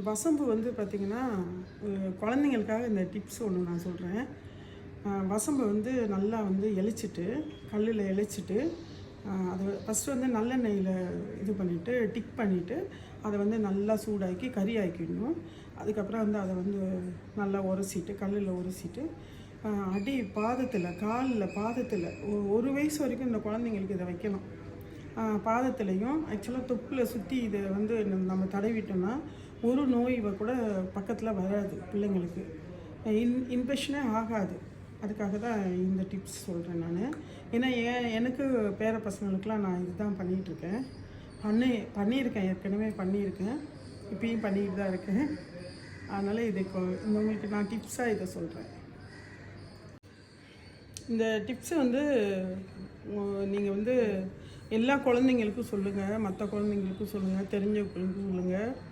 வசம்பு வந்து பார்த்திங்கன்னா, குழந்தைங்களுக்காக இந்த டிப்ஸ் ஒன்று நான் சொல்கிறேன். வசம்பை வந்து நல்லா வந்து எலிச்சிட்டு, கல்லில் எலிச்சிட்டு, அது ஃபஸ்ட்டு வந்து நல்லெண்ணெயில் இது பண்ணிவிட்டு, டிக் பண்ணிவிட்டு, அதை வந்து நல்லா சூடாக்கி கறி ஆக்கிடணும். அதுக்கப்புறம் வந்து அதை வந்து நல்லா உரசிட்டு, கல்லில் உரசிட்டு, அடி பாதத்தில், காலில் பாதத்தில் ஒரு வயசு வரைக்கும் இந்த குழந்தைங்களுக்கு இதை வைக்கலாம். பாதத்துலேயும் ஆக்சுவலாக தொப்புல சுற்றி இதை வந்து நம்ம தடவிட்டோம்னா ஒரு நோய் கூட பக்கத்தில் வராது பிள்ளைங்களுக்கு. இன்ஃபெக்ஷனே ஆகாது. அதுக்காக தான் இந்த டிப்ஸ் சொல்கிறேன் நான். ஏன்னா எனக்கு பேர பசங்களுக்கெலாம் நான் இதுதான் பண்ணிகிட்ருக்கேன். பண்ணியிருக்கேன், ஏற்கனவே பண்ணியிருக்கேன், இப்பயும் பண்ணிக்கிட்டு தான் இருக்கேன். அதனால் இது உங்களுக்கு நான் டிப்ஸாக இதை சொல்கிறேன். இந்த டிப்ஸை வந்து நீங்கள் வந்து எல்லா குழந்தைங்களுக்கும் சொல்லுங்கள், மற்ற குழந்தைங்களுக்கும் சொல்லுங்கள், தெரிஞ்சவங்களுக்கும் சொல்லுங்கள்.